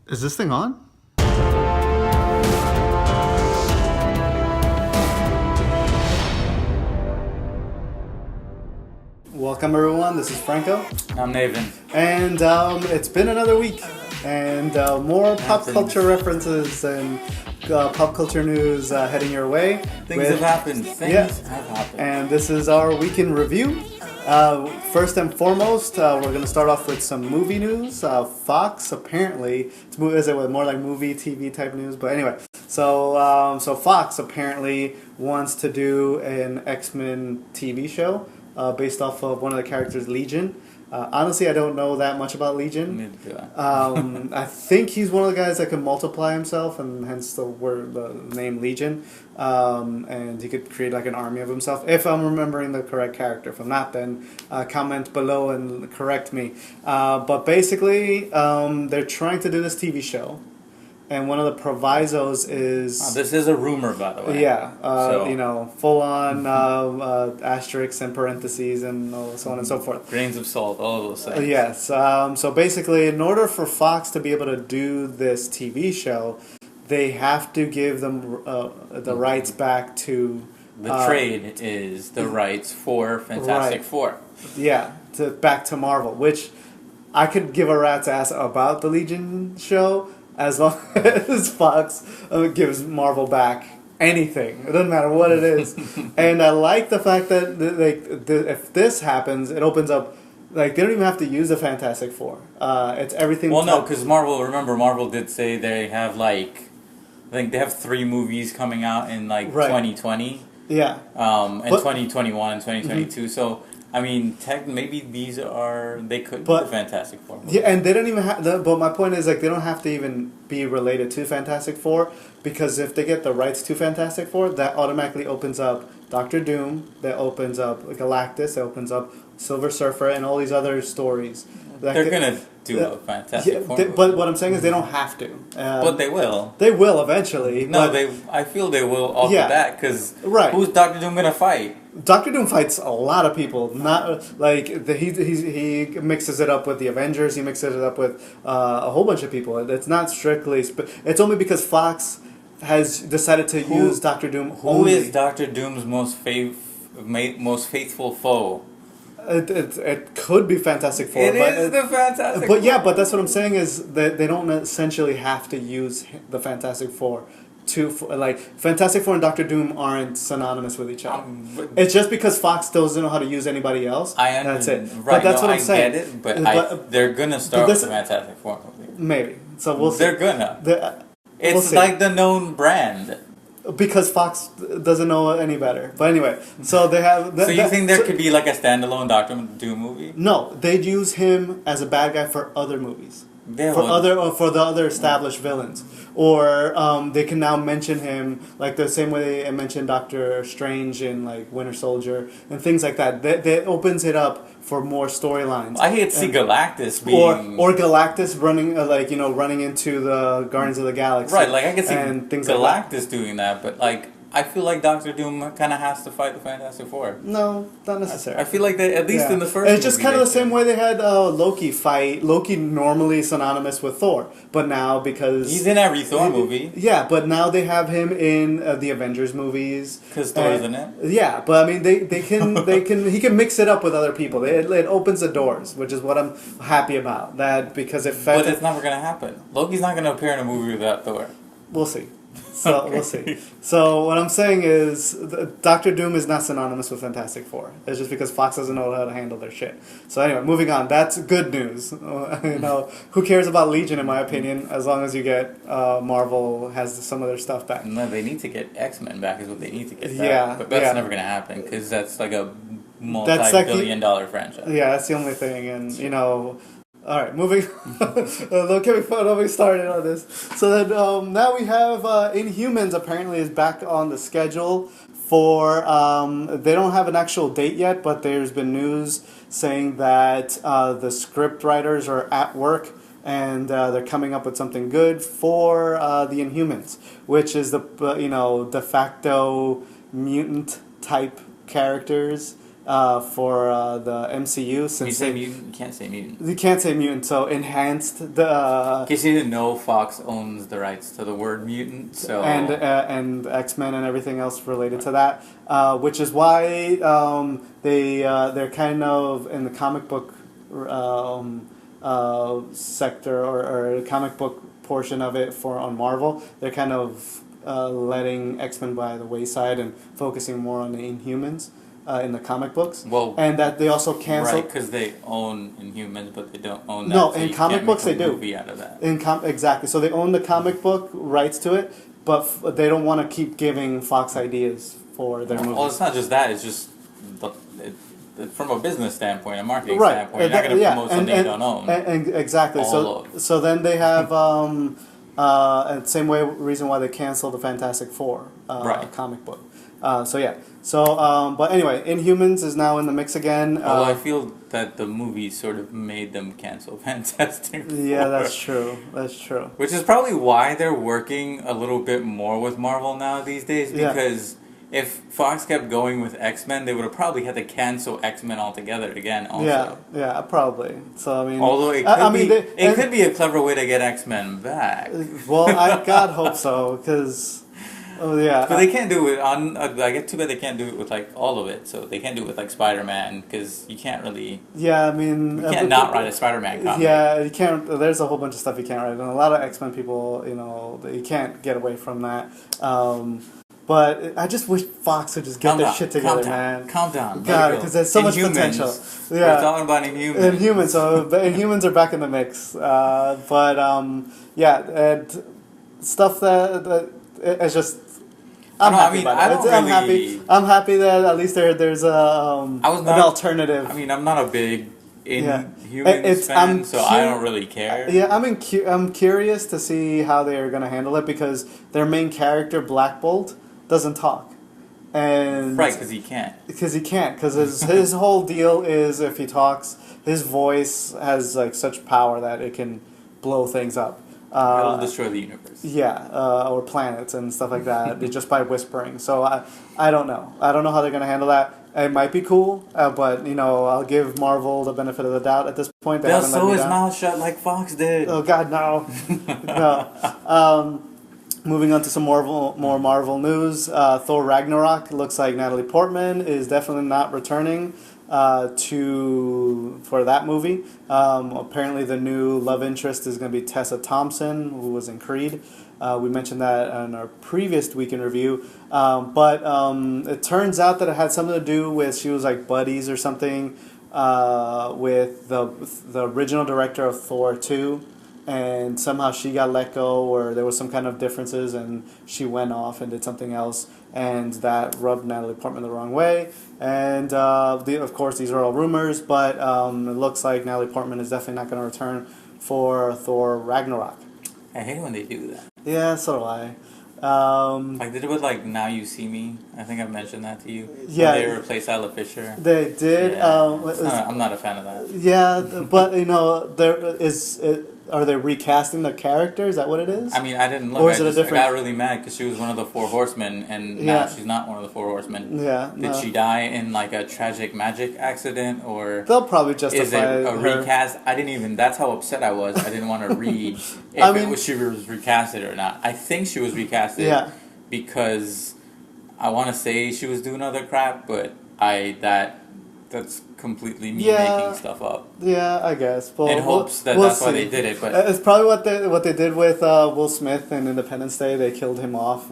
Is this thing on? Welcome everyone, this is Franco. I'm Nathan. And it's been another week. And more pop culture references and pop culture news heading your way. Things have happened. Things have happened. And this is our week in review. First and foremost, we're going to start off with some movie news. Fox apparently, is it more like movie, TV type news? But anyway, so Fox apparently wants to do an X-Men TV show based off of one of the characters, Legion. Honestly, I don't know that much about Legion. I think he's one of the guys that can multiply himself, and hence the name Legion. And he could create like an army of himself, if I'm remembering the correct character. If I'm not, then comment below and correct me. But basically, they're trying to do this TV show. And one of the provisos is... this is a rumor, by the way. Yeah, full on asterisks and parentheses and so on and so forth. Grains of salt, all of those things. Yes. So basically, in order for Fox to be able to do this TV show, they have to give them the rights back to... The trade is the rights for Fantastic Four. Yeah, back to Marvel, which I could give a rat's ass about the Legion show, as long as Fox gives Marvel back anything. It doesn't matter what it is. And I like the fact that if this happens, it opens up, they don't even have to use the Fantastic Four. It's everything... Well, no, because Marvel did say they have I think they have 3 movies coming out in 2020. Yeah. And 2021 and 2022. Mm-hmm. So... I mean, maybe they could be the Fantastic Four movie. Yeah, and they don't even have... But my point is, they don't have to even be related to Fantastic Four, because if they get the rights to Fantastic Four, that automatically opens up Doctor Doom, that opens up Galactus, that opens up Silver Surfer, and all these other stories. They're going to do a Fantastic Four movie. But what I'm saying is they don't have to. But they will. They will eventually. No, I feel they will off the bat, because who's Doctor Doom going to fight? Doctor Doom fights a lot of people. Not he mixes it up with the Avengers. He mixes it up with a whole bunch of people. It's not strictly. It's only because Fox has decided to use Doctor Doom. Who is Doctor Doom's most faithful foe? It could be Fantastic Four. It is the Fantastic Four. But that's what I'm saying is that they don't essentially have to use the Fantastic Four. Fantastic Four and Doctor Doom aren't synonymous with each other. It's just because Fox doesn't know how to use anybody else. That's it. Right, but that's what I'm saying. I get it, but they're gonna start with the Fantastic Four movie. Maybe. So we'll see. They're gonna. It's like the known brand. Because Fox doesn't know any better. But anyway, so they have... So you think there could be like a standalone Doctor Doom movie? No, they'd use him as a bad guy for other movies. For the other established villains. Or they can now mention him the same way they mentioned Doctor Strange in Winter Soldier and things like that. That opens it up for more storylines. I hate to see Galactus being... Or Galactus running running into the Guardians of the Galaxy. Right, I can see Galactus doing that, but I feel like Doctor Doom kind of has to fight the Fantastic Four. No, not necessarily. I feel like they, at least in the first it's just kind of the same way they had Loki fight. Loki normally synonymous with Thor, but now because... He's in every Thor movie. Yeah, but now they have him in the Avengers movies. Because Thor's in it? Yeah, but I mean, he can mix it up with other people. It opens the doors, which is what I'm happy about. But it's never going to happen. Loki's not going to appear in a movie without Thor. We'll see. So we'll see. So what I'm saying is, Doctor Doom is not synonymous with Fantastic Four. It's just because Fox doesn't know how to handle their shit. So anyway, moving on. That's good news. Who cares about Legion, in my opinion, as long as you get Marvel has some of their stuff back. No, they need to get X-Men back is what they need to get back. Yeah, but that's never going to happen because that's like a multi-billion-dollar franchise. Yeah, that's the only thing, and all right, moving don't be started on this. So then now we have Inhumans apparently is back on the schedule for, they don't have an actual date yet, but there's been news saying that the script writers are at work and they're coming up with something good for the Inhumans, which is the de facto mutant type characters for the MCU. Since you say mutant, you can't say mutant. You can't say mutant, so enhanced the. In case you didn't know, Fox owns the rights to the word mutant, so and X-Men and everything else related to that, which is why they're kind of in the comic book sector or comic book portion of it on Marvel. They're kind of letting X-Men by the wayside and focusing more on the Inhumans. In the comic books, and that they also canceled because they own Inhumans, but they don't own that. No, so in comic books they do. Movie out of that. Exactly, so they own the comic book rights to it, but they don't want to keep giving Fox ideas for their movies. Well, it's not just that; it's just from a business standpoint, a marketing standpoint. You're not going to promote something you don't own. Exactly. So then they have same reason why they canceled the Fantastic Four comic book. But anyway, Inhumans is now in the mix again. Although I feel that the movie sort of made them cancel Fantastic Four. Yeah, that's true. That's true. Which is probably why they're working a little bit more with Marvel now these days, because if Fox kept going with X-Men, they would have probably had to cancel X-Men altogether again also. Yeah, probably. So, I mean... Although it could be a clever way to get X-Men back. Well, God hope so, because... Oh yeah, but they can't do it on. I get too bad they can't do it with like all of it. So they can't do it with like Spider-Man because you can't really. Yeah, I mean, you can't not write a Spider-Man comic. Yeah, you can't. There's a whole bunch of stuff you can't write, and a lot of X-Men people, you can't get away from that. But I just wish Fox would just get their shit together, man. Calm down. God, because there's so much potential. Yeah, we're talking about Inhumans. Inhumans, so the Inhumans are back in the mix. And stuff that it's just. I'm happy that at least there's an alternative. I mean, I'm not a big Inhumans fan, so I don't really care. Yeah, I'm curious to see how they're gonna handle it because their main character Black Bolt doesn't talk, and because he can't. Because his whole deal is if he talks, his voice has like such power that it can blow things up. It'll destroy the universe. Yeah, or planets and stuff like that, just by whispering. So I don't know. I don't know how they're going to handle that. It might be cool, but I'll give Marvel the benefit of the doubt at this point. They'll sew his mouth shut like Fox did. Oh God, no, no. Moving on to some more Marvel news. Thor Ragnarok looks like Natalie Portman is definitely not returning for that movie. Apparently the new love interest is going to be Tessa Thompson, who was in Creed. We mentioned that in our previous week in review. But it turns out that it had something to do with she was like buddies or something with the original director of Thor 2. And somehow she got let go, or there was some kind of differences, and she went off and did something else, and that rubbed Natalie Portman the wrong way. And of course, these are all rumors, but it looks like Natalie Portman is definitely not going to return for Thor Ragnarok. I hate when they do that. Yeah, so do I. Like they did with like Now You See Me. I think I mentioned that to you. Yeah, when they replaced Isla Fisher. They did. Yeah. I'm not a fan of that. Yeah, but there is. Are they recasting the character? Is that what it is? I mean, I didn't look. Or is it a different... I got really mad because she was one of the Four Horsemen, and now she's not one of the Four Horsemen. Yeah. Did she die in like a tragic magic accident, or they'll probably justify is it a recast? I didn't even. That's how upset I was. I didn't want to read if she was recasted or not. I think she was recasted. Yeah. Because I want to say she was doing other crap, but that's completely me making stuff up. Yeah, I guess. Well, in hopes that's why they did it, but it's probably what they did with Will Smith in Independence Day. They killed him off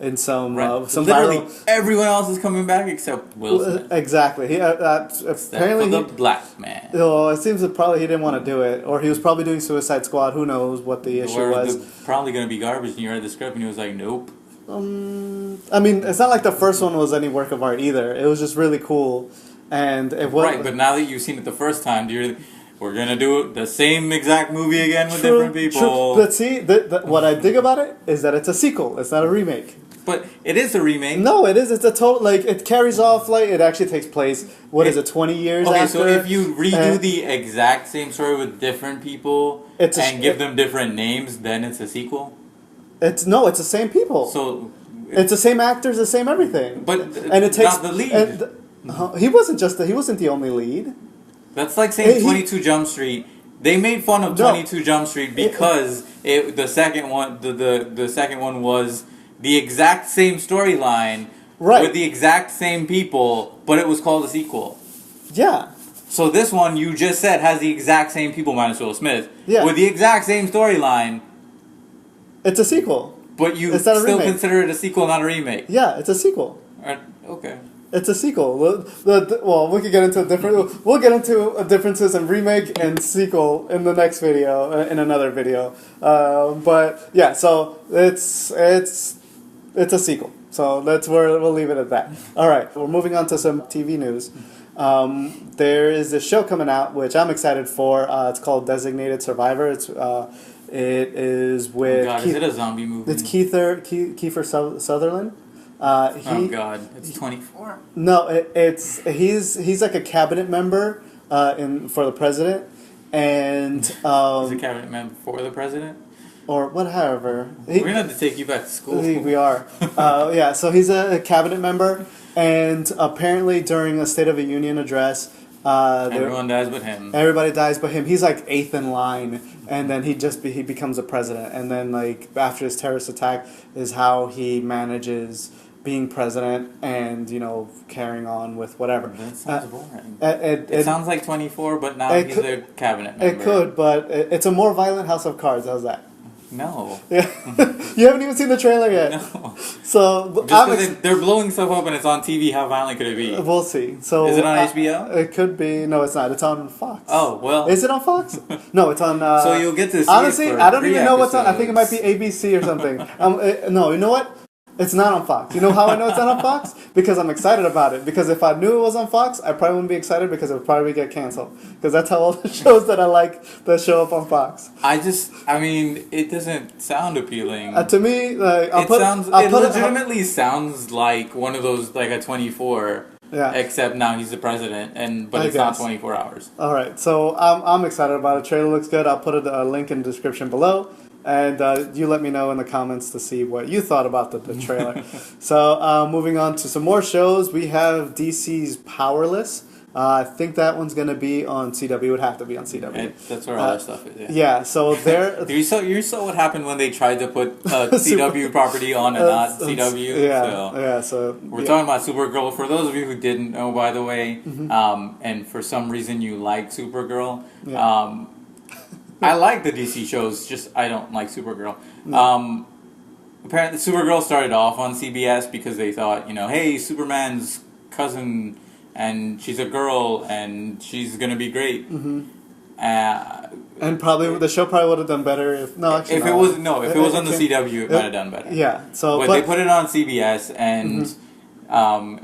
in some literally everyone else is coming back except Will Smith. Exactly. He apparently the black man. It seems that probably he didn't want to do it, or he was probably doing Suicide Squad. Who knows what the issue was? Probably going to be garbage. And you read the script, and he was like, "Nope." I mean, it's not like the first one was any work of art either. It was just really cool. And it was right, but now that you've seen it the first time, we're gonna do the same exact movie again with different people. True. But see, what I dig about it is that it's a sequel. It's not a remake. But it is a remake. No, it is. It's a total it carries off it actually takes place. 20 years after? Okay, so if you redo the exact same story with different people and give them different names, then it's a sequel. It's the same people. So it's the same actors, the same everything. But and it takes not the lead. He wasn't the only lead. That's like saying 22 Jump Street. They made fun of 22 Jump Street because the second one was the exact same storyline with the exact same people, but it was called a sequel. Yeah. So this one you just said has the exact same people minus Will Smith with the exact same storyline. It's a sequel. But you still consider it a sequel, not a remake. Yeah, it's a sequel. Okay. It's a sequel. Well, we could get into We'll get into differences in remake and sequel in the next video, in another video. But yeah, so it's a sequel. So we'll leave it at that. All right, we're moving on to some TV news. There is a show coming out which I'm excited for. It's called Designated Survivor. It is with. Oh God, is it a zombie movie? It's Kiefer Sutherland. Oh God, it's 24. No, he's like a cabinet member for the president, and he's a cabinet member for the president, or whatever. We're gonna have to take you back to school. We are. Yeah, so he's a cabinet member, and apparently during a State of the Union address, everyone dies but him. Everybody dies but him. He's like 8th in line, and then he becomes a president, and then like after his terrorist attack is how he manages being president and, carrying on with whatever. That sounds boring. It sounds like 24, but now he's a cabinet member. It could, but it's a more violent House of Cards. How's that? No. Yeah. You haven't even seen the trailer yet. No. So they're blowing stuff up and it's on TV. How violent could it be? We'll see. So is it on HBO? It could be. No, it's not. It's on Fox. Oh well. Is it on Fox? No, it's on. So you'll get to see honestly, it for I don't even know episodes. what's on. I think it might be ABC or something. No, you know what? It's not on Fox. You know how I know it's not on Fox? Because I'm excited about it. Because if I knew it was on Fox, I probably wouldn't be excited because it would probably get canceled. Because that's how all the shows that I like that show up on Fox. I mean, it doesn't sound appealing. To me, it legitimately sounds like one of those, like a 24. Yeah. Except now he's the president, but it's not 24 hours. All right, so I'm excited about it. Trailer looks good. I'll put a link in the description below. And you let me know in the comments to see what you thought about the trailer. So moving on to some more shows, we have DC's Powerless. I think that one's going to be on CW. It would have to be on CW. That's where all that stuff is, yeah. Yeah, so there... you saw what happened when they tried to put a CW property on and not CW? So we're talking about Supergirl. For those of you who didn't know, by the way, and for some reason you like Supergirl, I like the DC shows, just I don't like Supergirl. Apparently Supergirl started off on CBS because they thought, hey, Superman's cousin, and she's a girl, and she's going to be great. And probably the show probably would have done better if it was on the CW, it might have done better. Yeah. But they put it on CBS, and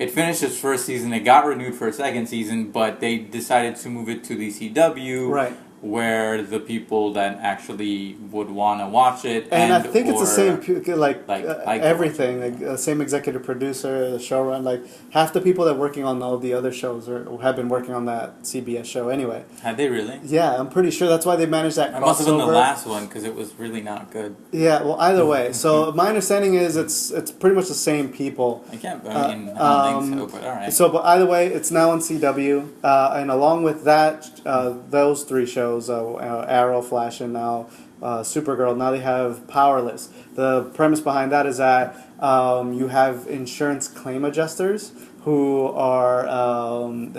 it finished its first season. It got renewed for a second season, but they decided to move it to the CW. Right. Where the people that actually would want to watch it, and I think it's the same, everything, like same executive producer, the showrunner, like half the people that are working on all the other shows have been working on that CBS show anyway. Have they really? Yeah, I'm pretty sure that's why they managed that. It must have been the last one because it was really not good. Yeah, well, either way. So my understanding is it's pretty much the same people. I don't think so, but all right. So, but either way, it's now on CW, and along with that, those three shows. Arrow, Flash, and now Supergirl. Now they have Powerless. The premise behind that is that you have insurance claim adjusters who are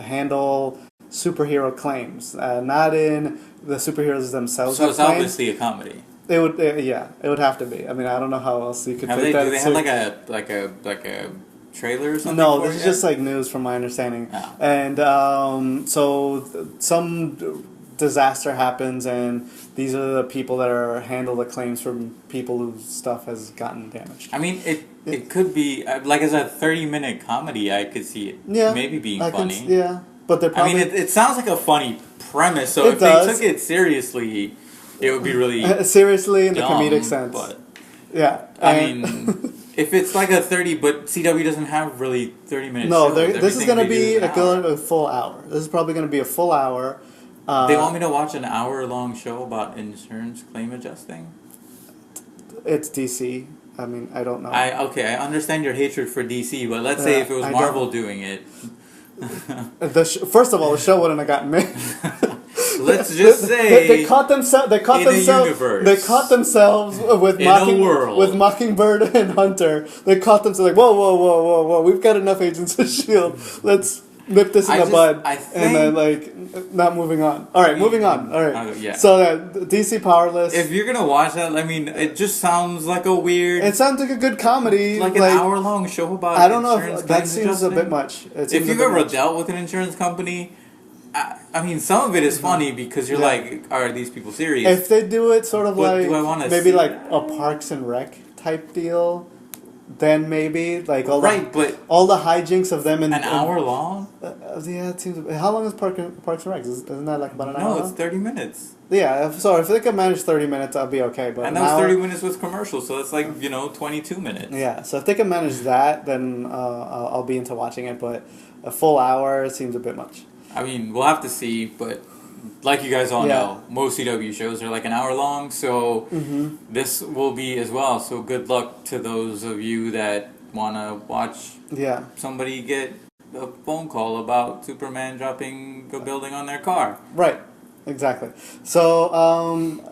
handle superhero claims, not in the superheroes themselves. So it's obviously a comedy. It would, it would have to be. I mean, I don't know how else you could take that. Do they have like a trailer or something? No, this is just like news from my understanding. Oh. And so some disaster happens, and these are the people that handle the claims from people whose stuff has gotten damaged. I mean, it could be like as a 30-minute comedy. I could see it maybe being funny. But they're probably. I mean, it sounds like a funny premise. So if they took it seriously, it would be really seriously in the comedic sense. But I mean. If it's like a 30, but CW doesn't have really 30-minute shows. No, this is going to be a full hour. This is probably going to be a full hour. They want me to watch an hour-long show about insurance claim adjusting? It's DC. I mean, I don't know. I understand your hatred for DC, but let's say if it was Marvel doing it. First of all, the show wouldn't have gotten made. Let's just say they caught themselves. They caught in a themselves. universe. They caught themselves with In a world. with Mockingbird and Hunter. They caught themselves like, whoa! We've got enough Agents of Shield. Let's nip this in the bud, and then like not moving on. All right, moving on. All right. Yeah. So DC Powerless. If you're gonna watch that, I mean, it just sounds like a weird. It sounds like a good comedy, like an hour-long show about. I don't know insurance if that claims seems a bit much. If you've ever dealt with an insurance company, I mean, some of it is funny because you're like, are these people serious? If they do it sort of But do I like wanna maybe see like that? a Parks and Rec type deal, then maybe like all but all the hijinks of them in an hour long. Yeah, it seems. How long is Parks and Rec? Isn't that like about an hour? No, it's 30 minutes. Yeah, if they could manage 30 minutes, I'll be okay. But And that was 30 minutes with commercials, so it's like 22 minutes. Yeah, so if they can manage that, then I'll be into watching it. But a full hour seems a bit much. I mean, we'll have to see, but like you guys all know, most CW shows are like an hour long, so this will be as well. So good luck to those of you that want to watch somebody get a phone call about Superman dropping a building on their car. Right. Exactly. So I'm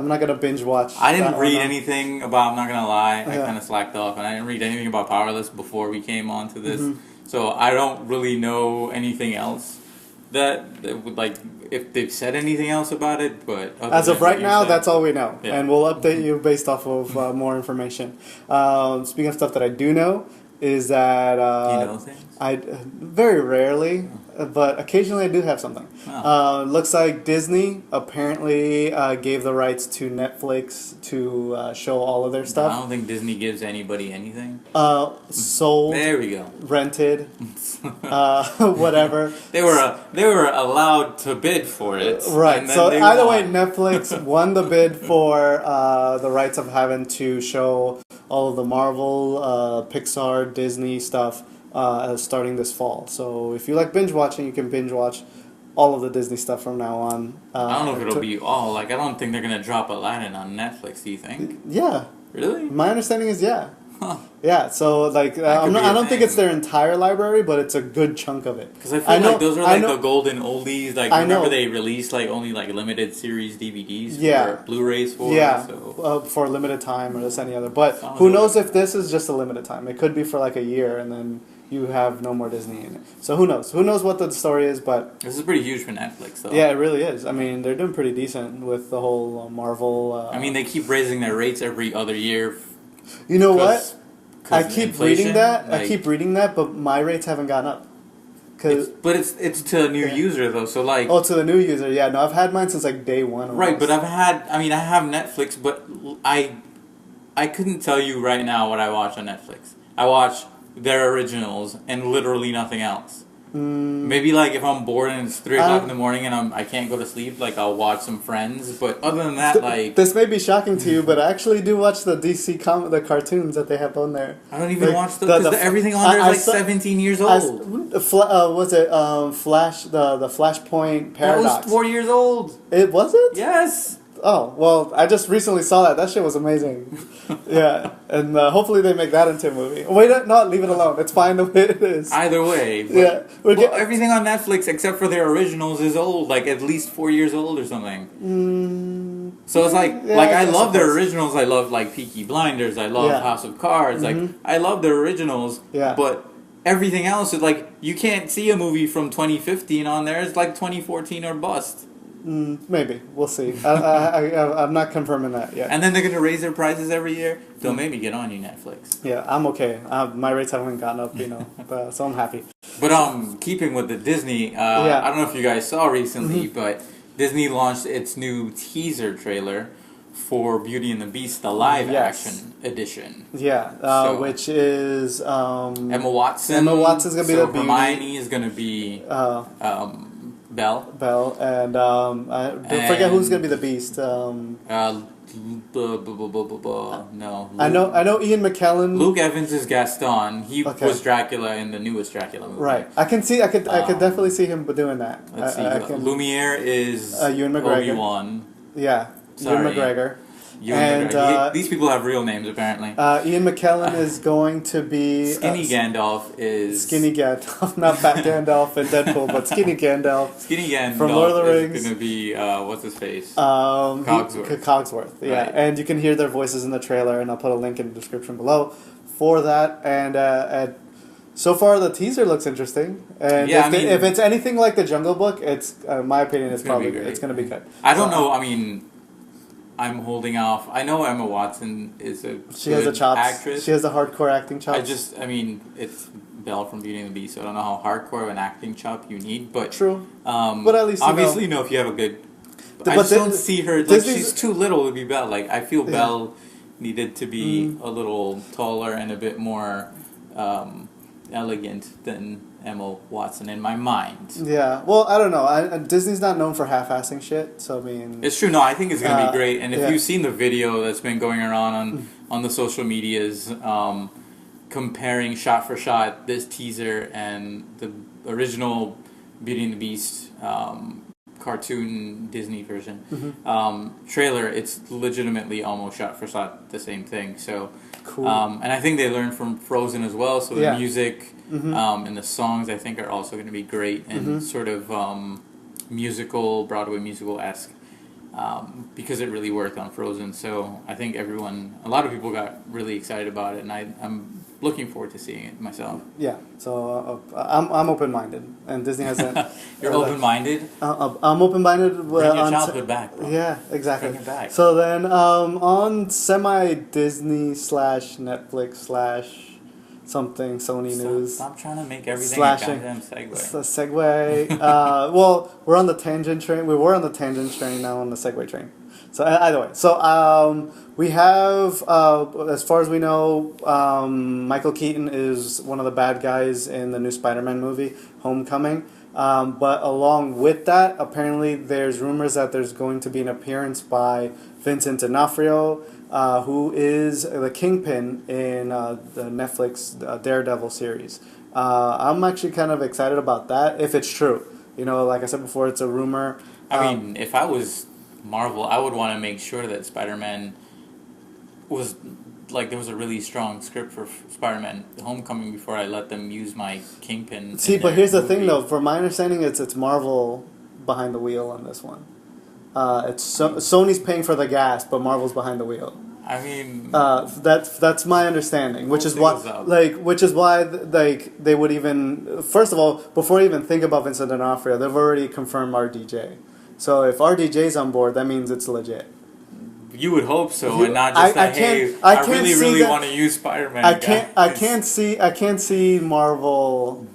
not gonna binge watch. I didn't read anything about. I'm not gonna lie. I Yeah. kind of slacked off, and I didn't read anything about Powerless before we came on to this. So I don't really know anything else that would like if they've said anything else about it. But as of right now, that's all we know, Yeah. and we'll update you based off of more information. Speaking of stuff that I do know, is that you know things? I very rarely, but occasionally I do have something. Looks like Disney apparently gave the rights to Netflix to show all of their stuff. I don't think Disney gives anybody anything. Sold. There we go. Rented. Whatever. They were allowed to bid for it. Right. And then So they either won. way, Netflix won the bid for the rights of having to show all of the Marvel, Pixar, Disney stuff starting this fall. So if you like binge watching, you can binge watch all of the Disney stuff from now on. I don't know if it'll be all. Like, I don't think they're gonna drop Aladdin on Netflix. Do you think? Yeah. Really? My understanding is yeah. Huh. Yeah, so like I don't think it's their entire library, but it's a good chunk of it. Because I feel like those are like the golden oldies. Like remember they released like only like limited series DVDs or Blu-rays for. For a limited time or just any other. But who knows if this is just a limited time? It could be for like a year and then you have no more Disney in it. So who knows? Who knows what the story is? But this is pretty huge for Netflix, though. Yeah, it really is. I mean, they're doing pretty decent with the whole Marvel. I mean, they keep raising their rates every other year. You know what? I keep inflation, reading that. I keep reading that, but my rates haven't gone up. But it's to a new user though, so like. Oh, to the new user, yeah. No, I've had mine since like day one. Almost. Right, but I have Netflix, but I couldn't tell you right now what I watch on Netflix. I watch their originals and literally nothing else. Maybe like if I'm bored and it's 3 o'clock in the morning and I can't go to sleep, like I'll watch some Friends. But other than that, like this may be shocking to you, but I actually do watch the DC the cartoons that they have on there. I don't even watch those because everything on there is like 17 years old. Was it Flash? The Flashpoint Paradox. That was 4 years old. It was it? Yes. Oh, well, I just recently saw that. That shit was amazing. Yeah, and hopefully they make that into a movie. Wait, no, leave it alone. It's fine the way it is. Either way. Yeah. Everything on Netflix except for their originals is old, like at least 4 years old or something. So it's like, I love their originals. I love like Peaky Blinders. I love House of Cards. Like I love their originals. Yeah. But everything else is like you can't see a movie from 2015 on there. It's like 2014 or bust. Maybe. We'll see. I'm not confirming that yet. And then they're going to raise their prices every year. Don't make me get on you, Netflix. Yeah, I'm okay. My rates haven't gone up, so I'm happy. But keeping with the Disney, I don't know if you guys saw recently, but Disney launched its new teaser trailer for Beauty and the Beast, the live-action edition. Yeah, which is... Emma Watson. Emma Watson's going to be the Beauty. Hermione is going to be... Belle, and I forget who's gonna be the Beast. No. I know Ian McKellen. Luke Evans is Gaston. He was Dracula in the newest Dracula movie. Right. I could definitely see him doing that. Let's see. Lumiere is Ewan McGregor. Obi-Wan. Yeah. Sorry. Ewan McGregor. These people have real names apparently. Ian McKellen is going to be Skinny Gandalf is Skinny Gandalf, not Fat Gandalf in Deadpool, but Skinny Gandalf. Skinny Gandalf from Lord of the Rings is going to be what's his face? Cogsworth. Yeah, right. And you can hear their voices in the trailer, and I'll put a link in the description below for that. And so far, the teaser looks interesting. And if it's anything like the Jungle Book, it's in my opinion, it's going to be good. I don't know. I mean, I'm holding off. I know Emma Watson is a good actress. She has the hardcore acting chops. It's Belle from Beauty and the Beast, so I don't know how hardcore of an acting chop you need. But true. But at least obviously, if you have a good. I just don't see her. Like, she's too little to be Belle. Like, I feel Belle needed to be a little taller and a bit more elegant than Emma Watson in my mind. Yeah, well, I don't know. Disney's not known for half-assing shit, so I mean... It's true. No, I think it's going to be great. And if you've seen the video that's been going around on the social medias, comparing shot for shot this teaser and the original Beauty and the Beast cartoon Disney version trailer, it's legitimately almost shot for shot the same thing. So... Cool. And I think they learned from Frozen as well, so the music and the songs I think are also going to be great and sort of Broadway musical-esque because it really worked on Frozen. So I think a lot of people got really excited about it, and I'm looking forward to seeing it myself. Yeah, so I'm open-minded, and Disney hasn't... You're open-minded? I'm open-minded. Bring your childhood back, bro. Yeah, exactly. Bring it back. So then on semi-Disney / Netflix / something Sony news. Stop trying to make everything a goddamn segue. It's a segue. Well, we're on the tangent train. We were on the tangent train, now on the segue train. So either way. So we have, as far as we know, Michael Keaton is one of the bad guys in the new Spider-Man movie, Homecoming. But along with that, apparently there's rumors that there's going to be an appearance by Vincent D'Onofrio, who is the Kingpin in the Netflix Daredevil series. I'm actually kind of excited about that, if it's true. Like I said before, it's a rumor. I mean, if I was Marvel, I would want to make sure that Spider-Man was... Like, there was a really strong script for Spider-Man Homecoming before I let them use my Kingpin. See, but here's the thing, though. From my understanding, it's Marvel behind the wheel on this one. Sony's paying for the gas, but Marvel's behind the wheel. I mean, that's my understanding, which is why they would even, first of all, before you even think about Vincent D'Onofrio, they've already confirmed RDJ. So if RDJ's on board, that means it's legit. You would hope so, and not just I really want to use Spider-Man. I can't see Marvel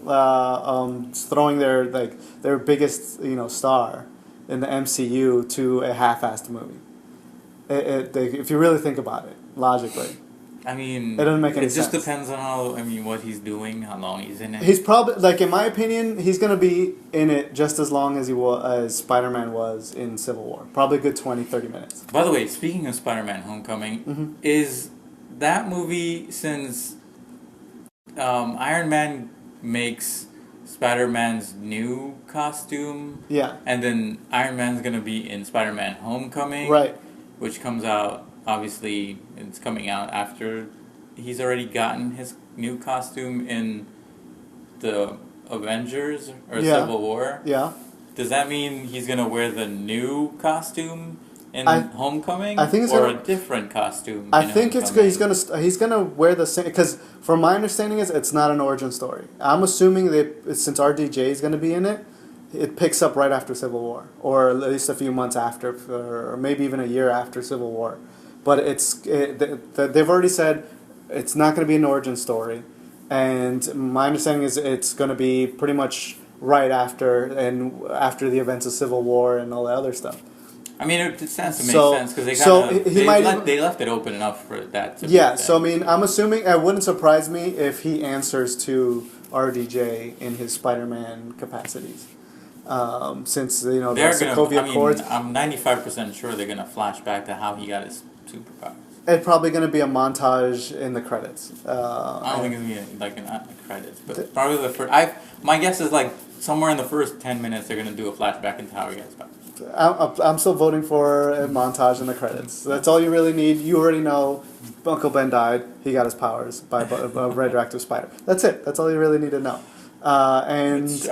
throwing their biggest star in the MCU to a half-assed movie. If you really think about it logically, I mean, it doesn't make any sense. It just depends on what he's doing, how long he's in it. He's probably, in my opinion, he's gonna be in it just as long as Spider-Man was in Civil War. Probably a good 20-30 minutes. By the way, speaking of Spider-Man: Homecoming, is that movie, since Iron Man makes Spider-Man's new costume, and then Iron Man's gonna be in Spider-Man: Homecoming, right? Which comes out. Obviously, it's coming out after he's already gotten his new costume in the Avengers or Civil War. Yeah. Does that mean he's going to wear the new costume in Homecoming, or a different costume? I think he's going to wear the same, because from my understanding it's not an origin story. I'm assuming that since RDJ is going to be in it, it picks up right after Civil War, or at least a few months after, or maybe even a year after Civil War. But they've already said it's not going to be an origin story, and my understanding is it's going to be pretty much right after the events of Civil War and all that other stuff. I mean, it stands to make sense because they left it open enough for that. So I mean, I'm assuming it wouldn't surprise me if he answers to RDJ in his Spider-Man capacities. Since the Sokovia Accords, I'm 95% sure they're gonna flash back to how he got his superpowers. It's probably gonna be a montage in the credits. I don't think it's gonna be like in the credits, but probably the first. My guess is somewhere in the first 10 minutes they're gonna do a flashback into how he got his powers. I'm still voting for a montage in the credits. That's all you really need. You already know Uncle Ben died. He got his powers by a radioactive spider. That's it. That's all you really need to know. It's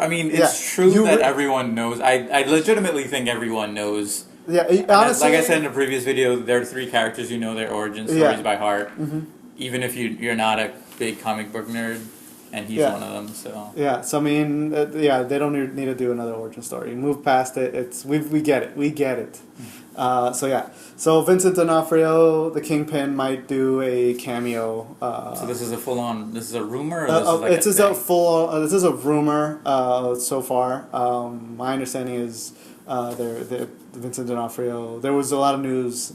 true that everyone knows. I legitimately think everyone knows. Yeah, honestly, like I said in a previous video, there are 3 characters you know their origin stories by heart. Mm-hmm. Even if you're not a big comic book nerd, and he's one of them. So I mean, they don't need to do another origin story. Move past it. We get it. We get it. So Vincent D'Onofrio, the Kingpin, might do a cameo. So this is a full on. This is a rumor. Or this is this is a rumor so far. My understanding is Vincent D'Onofrio. There was a lot of news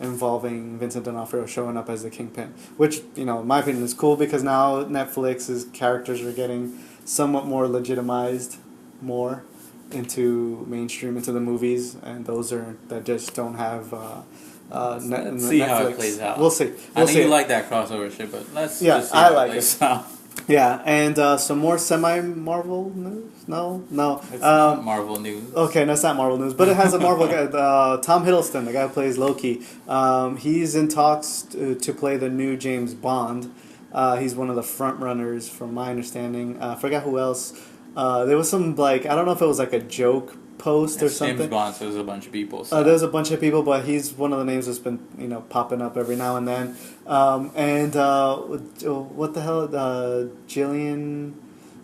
involving Vincent D'Onofrio showing up as the Kingpin, which, in my opinion, is cool because now Netflix's characters are getting somewhat more legitimized, more into mainstream, into the movies, and those that just don't have let's Netflix. see how it plays out. We'll see. I know you like that crossover shit, but let's just see I how like it plays it. out. Yeah, and some more semi-Marvel news? No. It's not Marvel news. Okay, that's not Marvel news, but it has a Marvel guy. Tom Hiddleston, the guy who plays Loki. He's in talks to play the new James Bond. He's one of the front runners, from my understanding. I forgot who else. There was some, I don't know if it was a joke post or something. James Bond, so there's a bunch of people. So. There's a bunch of people, but he's one of the names that's been popping up every now and then. What the hell, Jillian,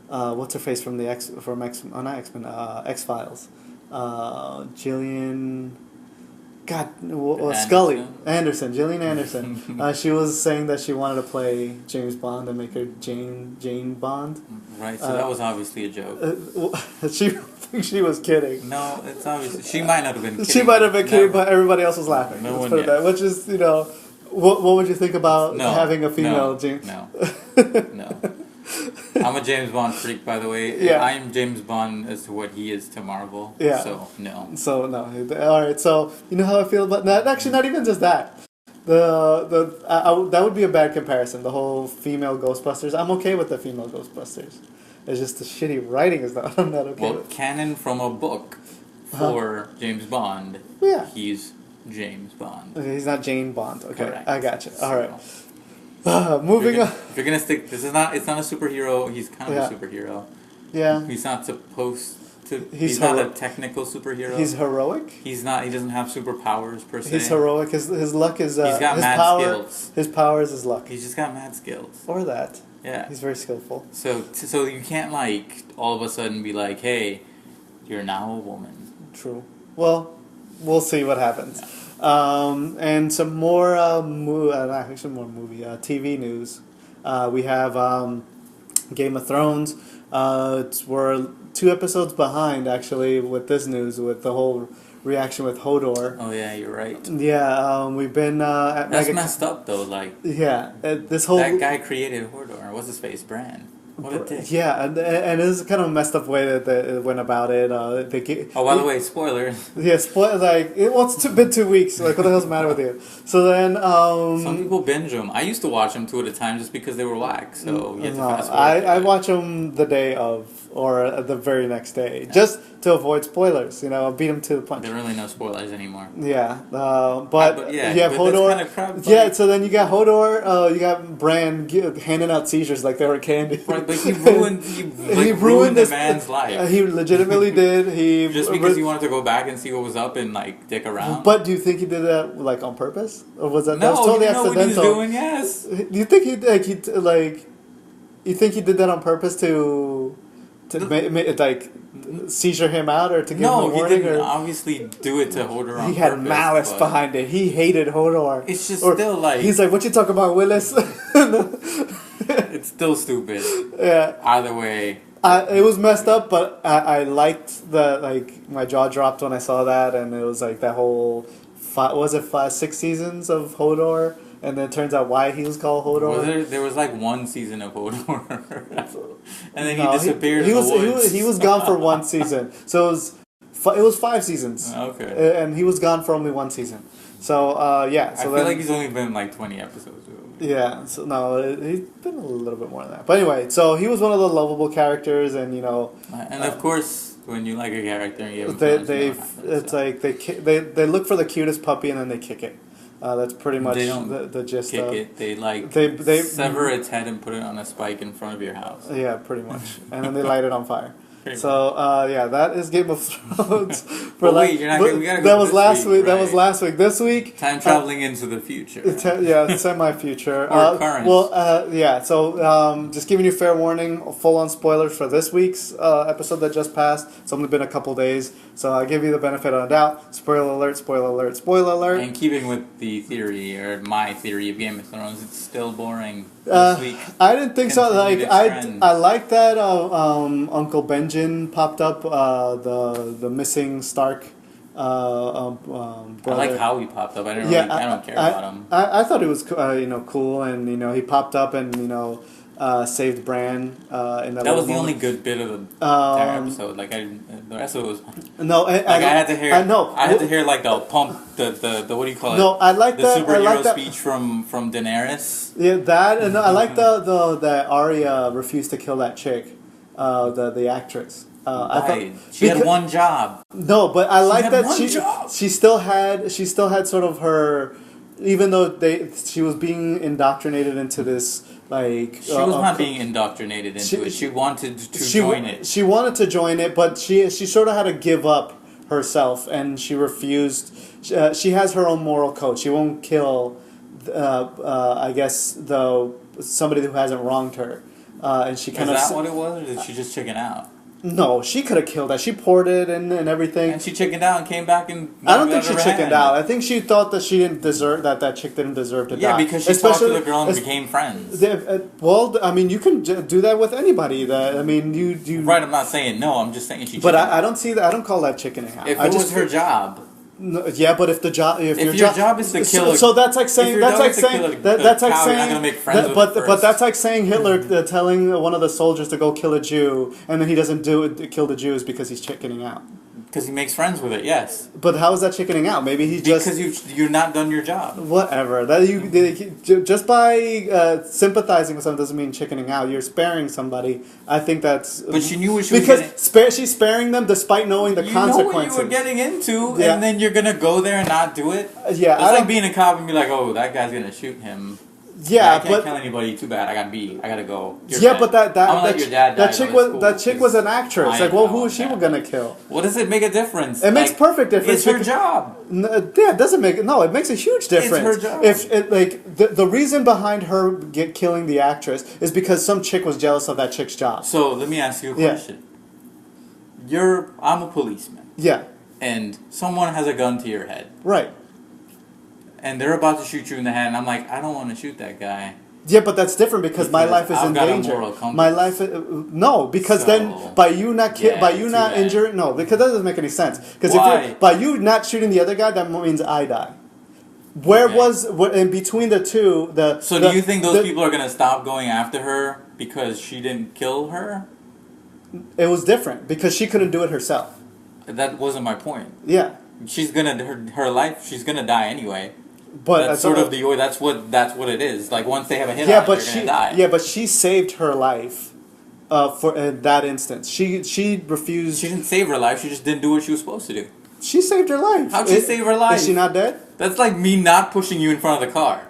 what's her face from X-Files, Jillian. Scully Anderson, Gillian Anderson. She was saying that she wanted to play James Bond and make her Jane Bond. Right, so that was obviously a joke. She was kidding. No, it's obviously she might not have been kidding. She might have been kidding, but everybody else was laughing. No Let's one put it that. Which is, what would you think about having a female James? No. I'm a James Bond freak, by the way. Yeah. I am James Bond as to what he is to Marvel. Yeah. So, no. All right, so you know how I feel about that? Actually, not even just that. That would be a bad comparison, the whole female Ghostbusters. I'm okay with the female Ghostbusters. It's just the shitty writing is not. I'm not okay with. Canon from a book for James Bond. Yeah. He's James Bond. Okay, he's not Jane Bond. Okay, correct. I gotcha. All right. Moving on. If you're gonna stick, it's not a superhero. He's kind of a superhero. Yeah. He's not supposed to. He's not a technical superhero. He's heroic. He's not. He doesn't have superpowers per se. He's heroic. His luck is. He's got his mad skills. His power is his luck. He's just got mad skills. Or that. Yeah. He's very skillful. So you can't all of a sudden be like, hey, you're now a woman. True. Well, we'll see what happens. And some more TV news. We have Game of Thrones. We're 2 episodes behind, actually, with this news, with the whole reaction with Hodor. Oh, yeah, you're right. Yeah, we've been at That's messed up, though. This whole... That guy created Hodor. What's his face? Bran. What a dick. Yeah, and it is kind of a messed up way that they went about it. By the way, spoilers. Yeah, it's been 2 weeks. What the hell's the matter with you? So then, some people binge them. I used to watch them 2 at a time just because they were whack. So you have to fast forward. I watch them the day of or the very next day, just to avoid spoilers. I'll beat them to the punch. There are really no spoilers anymore. Yeah, but you have Hodor. That's kind of crap, so then you got Hodor. You got Bran handing out seizures like they were candy. Right, but he ruined the man's life. He legitimately did. He just because he wanted to go back and see what was up and dick around. But do you think he did that on purpose, or was that no? That was totally you know accidental? What he's doing, yes. Do you think you think he did that on purpose to seizure him out or to give him a warning? No, he didn't obviously do it to Hodor on He had purpose, malice behind it. He hated Hodor. It's just still He's like, what you talking about, Willis? It's still stupid. Yeah. Either way. It was messed up, but I liked my jaw dropped when I saw that, and it was that whole, 6 seasons of Hodor? And then it turns out why he was called Hodor. There was 1 season of Hodor, and then he disappeared. He was gone for 1 season, so it was 5 seasons. Okay, and he was gone for only 1 season. So I feel like he's only been 20 episodes. Yeah, so no, he's been a little bit more than that. But anyway, so he was one of the lovable characters, and and of course. when you like a character and you have they look for the cutest puppy and then they kick it. That's pretty much the gist. Kick of it. They sever its head and put it on a spike in front of your house. Yeah, pretty much, and then they light it on fire. That is Game of Thrones. Wait, you're not. We gotta go. That was last week. Right? That was last week. This week, time traveling into the future. Semi-future. Or current. So just giving you fair warning, full-on spoilers for this week's episode that just passed. It's only been a couple days, so I give you the benefit of the doubt. Spoiler alert! Spoiler alert! Spoiler alert! And keeping with the theory or my theory of Game of Thrones, it's still boring. This week, I didn't think so. Like I like that Uncle Benjen popped up, the missing Stark brother. I like how he popped up. I don't care about him. I thought it was cool, and he popped up and saved Bran in that. That was the only good bit of the entire episode. Like the rest of it was. No, I had to hear. I know. I had to hear like the pump, the what do you call it? No, I like the that. superhero speech from Daenerys. Yeah, that, and I like the Arya refused to kill that chick, the actress. I thought she had one job. No, but I like that job. she still had sort of her, even though she was being indoctrinated into this. Like she was not being indoctrinated into it. She wanted to join it. She wanted to join it, but she sort of had to give up herself, and she refused. She has her own moral code. She won't kill, I guess, somebody who hasn't wronged her. And she kind of. Is that what it was, or did she just chicken out? No, she could have killed that. She poured it and everything. And she chickened out and came back and... I don't think she chickened out. I think she thought that she didn't deserve... That chick didn't deserve to die. Yeah, because she talked to the girl and became friends. Well, I mean, you can do that with anybody. You... Right, I'm not saying no. I'm just saying she chickened But out. I don't see that. I don't call that chickening out. If it was her job... No, yeah, but if your job is to kill so that's like saying that's like saying but that's like saying Hitler telling one of the soldiers to go kill a Jew, and then he doesn't kill the Jews because he's chickening out. Because he makes friends with it, yes. But how is that chickening out? Maybe he's just... Because you're not done your job. Whatever. Just by sympathizing with someone doesn't mean chickening out. You're sparing somebody. I think that's... But she knew what she was Because she's sparing them despite knowing the consequences. You know what you were getting into, and then you're going to go there and not do it? Yeah. It's like being a cop and be like, oh, that guy's going to shoot him. Yeah, I can't kill anybody. Too bad. I gotta go. But that chick was an actress. Who is she gonna kill? What does it make a difference? It makes perfect difference. It's her job. It doesn't make no. It makes a huge difference. It's her job. If the reason behind her killing the actress is because some chick was jealous of that chick's job. So let me ask you a question. I'm a policeman. Yeah. And someone has a gun to your head. Right. And they're about to shoot you in the head, and I'm like, I don't want to shoot that guy. Yeah, but that's different because my life is in danger. My life, because then by you not injuring, because that doesn't make any sense. Because by you not shooting the other guy, that means I die. In between the two, do you think those people are gonna stop going after her because she didn't kill her? It was different because she couldn't do it herself. That wasn't my point. Yeah, she's gonna her life. She's gonna die anyway. But that's what it is. Like once they have a hit on her, they're gonna die. Yeah, but she saved her life. For that instance, she refused. She didn't save her life. She just didn't do what she was supposed to do. She saved her life. How'd she save her life? Is she not dead? That's like me not pushing you in front of the car.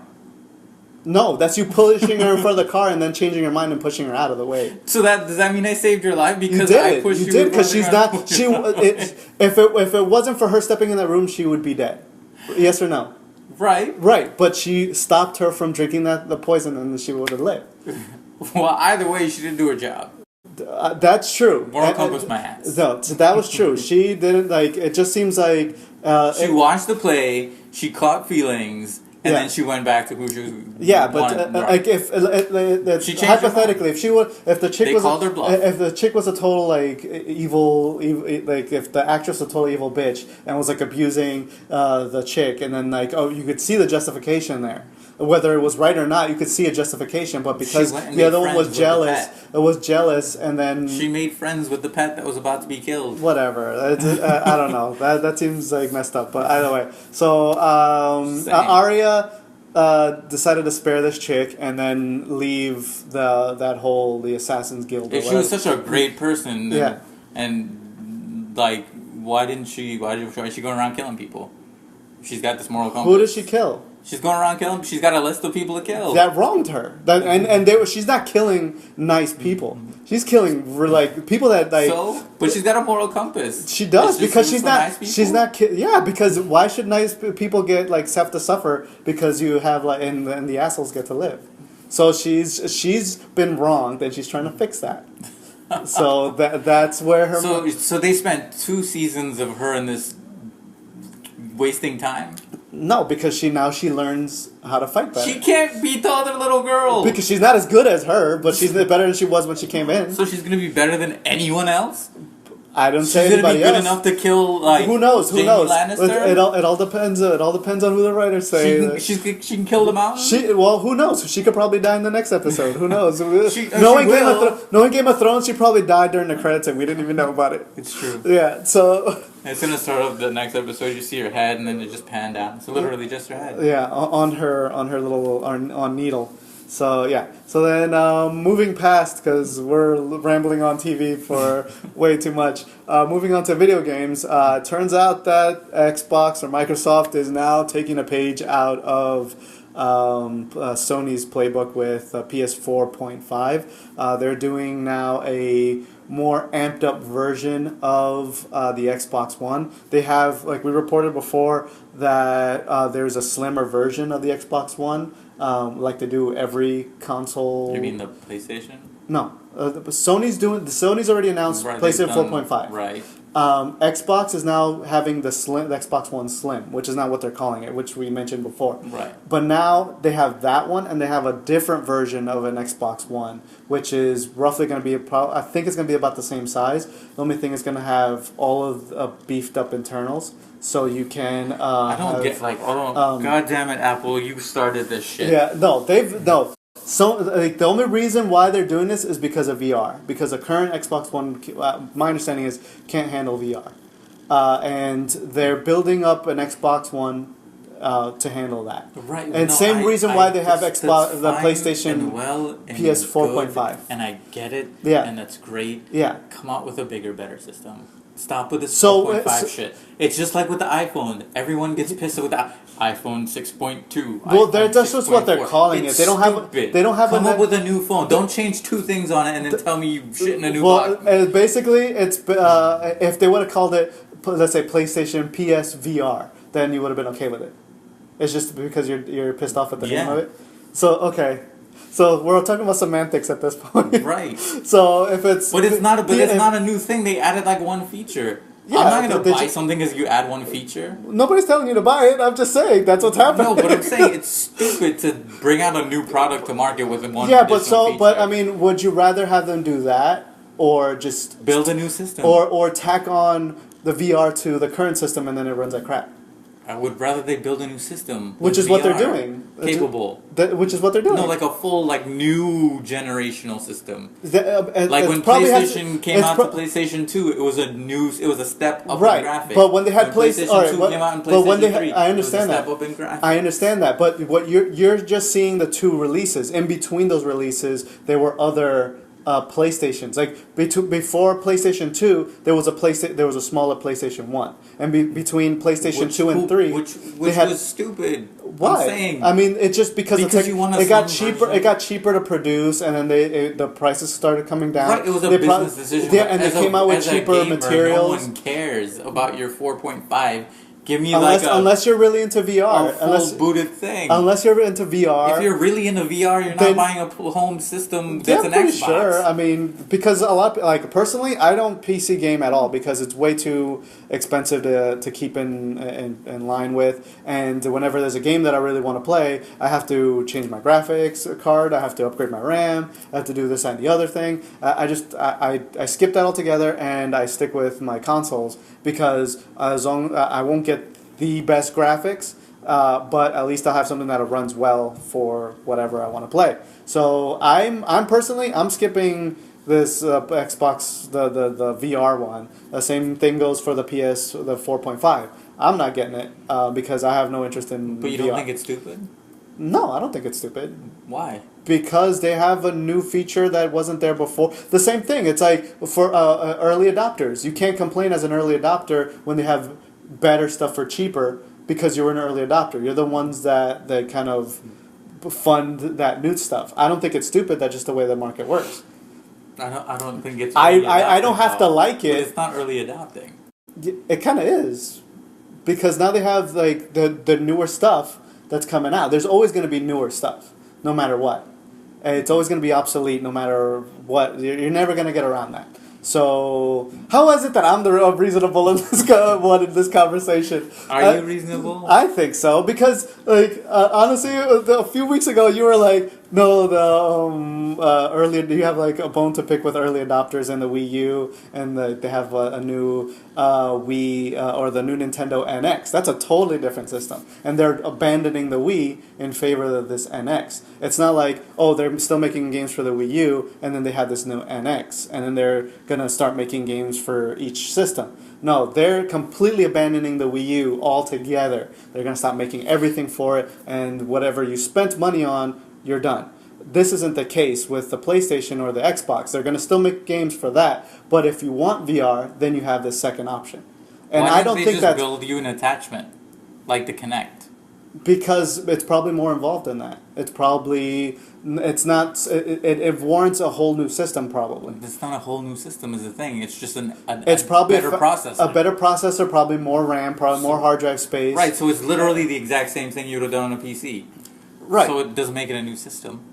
No, that's you pushing her in front of the car and then changing her mind and pushing her out of the way. So does that mean I saved your life because I pushed you? You did because she's not. If it wasn't for her stepping in that room, she would be dead. Yes or no? Right, but she stopped her from drinking the poison, and she would have lived. Well, either way, she didn't do her job. That's true. Moral compass my ass. No, so that was true. She didn't it. Just seems like she watched the play. She caught feelings. And then she went back to who she was. Yeah, but if hypothetically, if the chick was a total evil, if the actress was a total evil bitch and was abusing the chick, and then you could see the justification there. Whether it was right or not, you could see a justification, but because the other one was jealous, and then she made friends with the pet that was about to be killed. Whatever, I don't know. That seems messed up, but either way. So Arya decided to spare this chick and then leave the Assassin's Guild. If she was such a great person, and like, why is she going around killing people? She's got this moral compass. Who does she kill? She's going around killing. She's got a list of people to kill. That wronged her. She's not killing nice people. She's killing like people that like. So, but she's got a moral compass. She does because she's not. Nice she's not. Yeah, because why should nice people get like have to suffer because you have like and the assholes get to live? So she's been wronged and she's trying to fix that. So that's where her. So they spent 2 seasons of her in this wasting time. No, because she learns how to fight better. She can't beat the other little girl. Because she's not as good as her, but she's better than she was when she came in. So she's gonna be better than anyone else? I don't say anybody else. She's gonna be good enough to kill like who knows? Jamie Lannister? It all depends. It all depends on who the writers say. She can kill the mountain. Who knows? She could probably die in the next episode. Who knows? Knowing Game of Thrones, she probably died during the credits, and we didn't even know about it. It's true. Yeah. So it's gonna start off the next episode. You see her head, and then it just pan down. So literally just her head. Yeah, on her little on needle. So yeah. So then moving past, because we're rambling on TV for way too much. Moving on to video games. Turns out that Xbox or Microsoft is now taking a page out of Sony's playbook with PS4.5. They're doing now a more amped up version of the Xbox One. They have, like we reported before, that there's a slimmer version of the Xbox One, like they do every console. You mean the PlayStation? No, Sony's already announced PlayStation 4.5. Right. Xbox is now having the Xbox One Slim, which is not what they're calling it, which we mentioned before. Right. But now they have that one, and they have a different version of an Xbox One, which is roughly going to be I think it's going to be about the same size. The only thing is going to have all of beefed up internals, so you can. God damn it, Apple! You started this shit. Yeah. No. So like, the only reason why they're doing this is because of VR. Because the current Xbox One, my understanding is, can't handle VR, and they're building up an Xbox One to handle that. Right. And reason why they have the PlayStation PS 4.5. And I get it. Yeah. And that's great. Yeah. Come out with a bigger, better system. Stop with this 4.5 shit. It's just like with the iPhone. Everyone gets pissed with the iPhone 6.2. Well, that's just what they're calling it. They don't have. Come up with a new phone. Don't change 2 things on it and then tell me you shit in a new box. Basically, it's if they would have called it, let's say, PlayStation PS VR, then you would have been okay with it. It's just because you're pissed off at the name of it. So okay. So we're talking about semantics at this point, right? So if it's it's not a new thing. They added like one feature. Yeah, I'm not gonna buy something because you add one feature. Nobody's telling you to buy it. I'm just saying that's what's happening. No, but I'm saying it's stupid to bring out a new product to market with one. Yeah, but I mean, would you rather have them do that or just build a new system, or tack on the VR to the current system and then it runs like crap? I would rather they build a new system. Which is what they're doing. Capable. Which is what they're doing. No, like a full, new generational system. Like when PlayStation came out to PlayStation 2, it was a step up in graphics. But when they had PlayStation 2 came out in PlayStation 3, I understand it was a step up in graphics. I understand that, but what you're just seeing the 2 releases. In between those releases, there were other PlayStations. Like before PlayStation 2, there was a smaller PlayStation 1, and between PlayStation 2 and 3, which was stupid. Why? I mean, it's just because it got cheaper. Version. It got cheaper to produce, and then the prices started coming down. Right, it was a business decision. Yeah, and they came out with cheaper materials. No one cares about your 4.5. Give me unless you're really into VR, a full booted thing. Unless you're into VR, if you're really into VR, you're not buying a home system that's an Xbox. Sure. I mean, because a lot, personally, I don't PC game at all because it's way too expensive to keep in line with. And whenever there's a game that I really want to play, I have to change my graphics card. I have to upgrade my RAM. I have to do this and the other thing. I skip that altogether and I stick with my consoles because as long I won't get the best graphics, but at least I'll have something that runs well for whatever I want to play. So I'm personally skipping this Xbox the VR one. The same thing goes for the 4.5. I'm not getting it because I have no interest in. But you VR. don't think it's stupid? No, I don't think it's stupid. Why? Because they have a new feature that wasn't there before. The same thing. It's like for early adopters. You can't complain as an early adopter when they have better stuff for cheaper because you're an early adopter. You're the ones that kind of fund that new stuff. I don't think it's stupid. That's just the way the market works. I don't think it's. I don't have to like it. But it's not early adopting. It kind of is, because now they have like the newer stuff that's coming out. There's always going to be newer stuff, no matter what. And it's always going to be obsolete, no matter what. You're never going to get around that. So how is it that I'm the reasonable in this one in this conversation? Are you reasonable? I think so, because like honestly, a few weeks ago you were like, no, the early, you have like a bone to pick with early adopters and the Wii U, and they have a new Wii or the new Nintendo NX. That's a totally different system, and they're abandoning the Wii in favor of this NX. It's not like, oh, they're still making games for the Wii U, and then they have this new NX, and then they're gonna start making games for each system. No, they're completely abandoning the Wii U altogether. They're gonna stop making everything for it, and whatever you spent money on, you're done. This isn't the case with the PlayStation or the Xbox. They're going to still make games for that, but if you want VR, then you have this second option. And Why I don't they think just that's build you an attachment like the Kinect. because it's probably more involved than that. It's not. It warrants a whole new system probably. It's not a whole new system is the thing. It's just It's probably better processor. A better processor, probably more RAM, probably more hard drive space. Right, so it's literally the exact same thing you would have done on a PC. Right. So it doesn't make it a new system.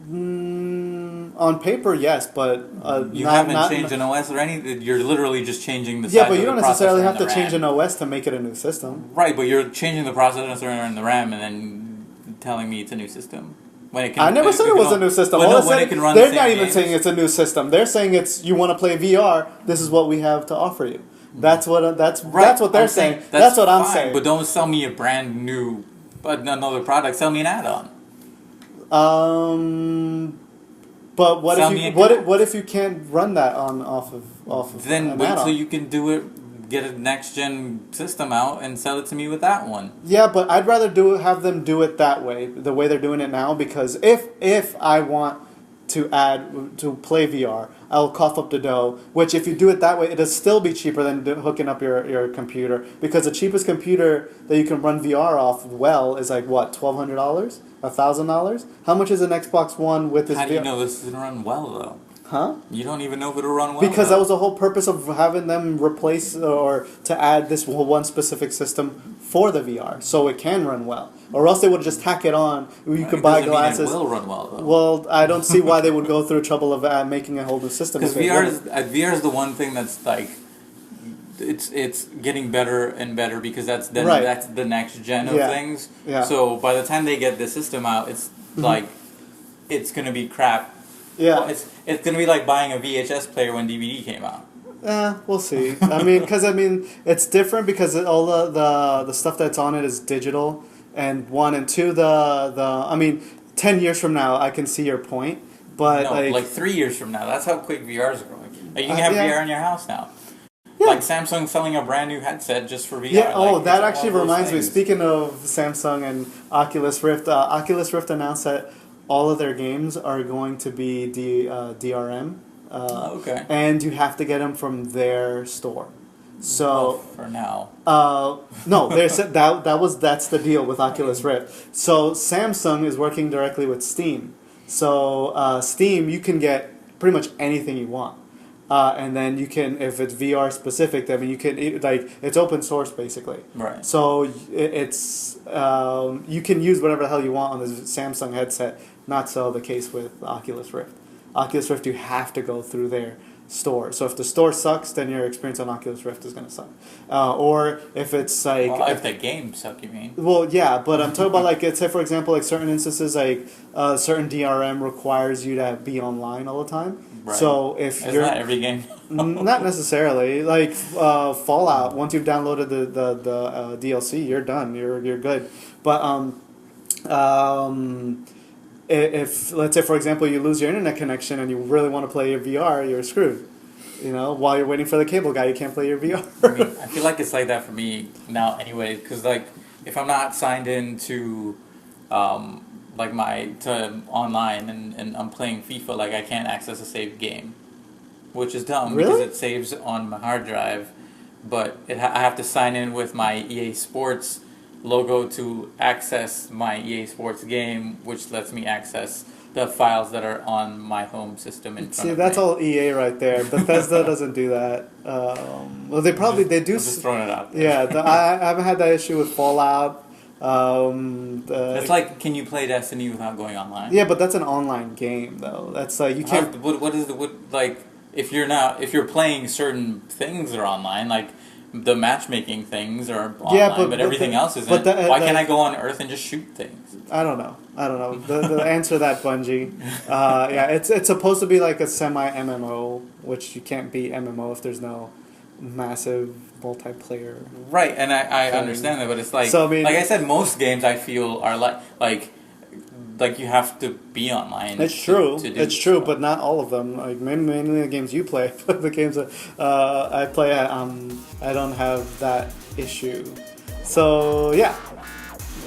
On paper, yes, but You haven't changed an OS or anything. You're literally just changing the size yeah, but of you the don't necessarily processor have and to the change RAM. an OS to make it a new system. Right, but you're changing the processor and the RAM and then telling me it's a new system. When it can, I never said it was a new system. Well, All no, I when said, it can run they're the not same even games. saying it's a new system. They're saying it's you want to play VR. This is what we have to offer you. That's what that's what they're saying. That's what I'm fine, saying. But don't sell me a brand new, another product. Sell me an add-on. But what Sell if me you a what if you can't run that off of Then an wait add-on? till you can do it. Get a next-gen system out and sell it to me with that one. Yeah, but I'd rather have them do it that way, the way they're doing it now, because if I want to play VR, I'll cough up the dough, which if you do it that way, it'll still be cheaper than hooking up your computer, because the cheapest computer that you can run VR off well is like, what, $1,200? $1,000? How much is an Xbox One with this VR? How do you know this is going to run well, though? Huh? You don't even know if it'll run well. Because though. that was the whole purpose of having them replace or to add this one specific system for the VR, so it can run well. Or else they would just tack it on. You could buy glasses. Mean it will run well, though. Well, I don't see why they would go through trouble of making a whole new system. Because VR is the one thing that's like, it's getting better and better because that's the next gen of things. Yeah. So by the time they get the system out, it's like it's gonna be crap. Yeah. Well, it's gonna be like buying a VHS player when DVD came out. We'll see. Because it's different because all the stuff that's on it is digital, and one and two 10 years from now I can see your point, but No, like 3 years from now. That's how quick VR is growing. Like you can have VR in your house now. Yeah. Like Samsung selling a brand new headset just for VR. Yeah. Oh, like, that it's actually one of those reminds me. things. Speaking of Samsung and Oculus Rift, Oculus Rift announced that all of their games are going to be DRM. Okay. And you have to get them from their store. So Well, for now. no, that's the deal with Oculus Rift. So Samsung is working directly with Steam. So Steam, you can get pretty much anything you want. And then you can, if it's VR specific, you can it's open source basically. Right. So it's you can use whatever the hell you want on the Samsung headset. Not so the case with Oculus Rift. Oculus Rift, you have to go through their store. So if the store sucks, then your experience on Oculus Rift is going to suck. Or if it's like... Well, if the games suck, you mean? Well, yeah, but I'm talking about say for example, certain instances, certain DRM requires you to be online all the time. Right. So if It's you're... not every game. Not necessarily. Like Fallout, once you've downloaded the DLC, you're done. You're good. But if let's say for example you lose your internet connection and you really want to play your VR, you're screwed. While you're waiting for the cable guy, you can't play your VR. I feel like it's like that for me now anyway, because if I'm not signed in to like to online and I'm playing FIFA, like I can't access a saved game, which is dumb because it saves on my hard drive, but I have to sign in with my EA Sports logo to access my EA Sports game, which lets me access the files that are on my home system in front of me. That's all EA right there. Bethesda doesn't do that. Well, they do. I'm just throwing it out there. Yeah, I haven't had that issue with Fallout. It's like, can you play Destiny without going online? Yeah, but that's an online game, though. That's you can't. If you're playing certain things that are online, like the matchmaking things are online, but everything else isn't. Why can't I go on Earth and just shoot things? I don't know. The answer to that, Bungie. Yeah, it's supposed to be like a semi MMO, which you can't beat MMO if there's no massive multiplayer. Right, and I understand that, but it's like, so, I mean, like I said, most games I feel are like you have to be online. It's true. It's true, but not all of them. Like mainly the games you play, but the games that I play, I don't have that issue. So yeah,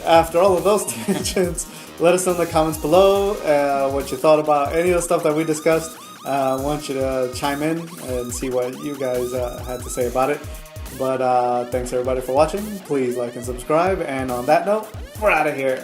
after all of those tangents, let us know in the comments below what you thought about any of the stuff that we discussed. I want you to chime in and see what you guys had to say about it. But thanks everybody for watching. Please like and subscribe. And on that note, we're out of here.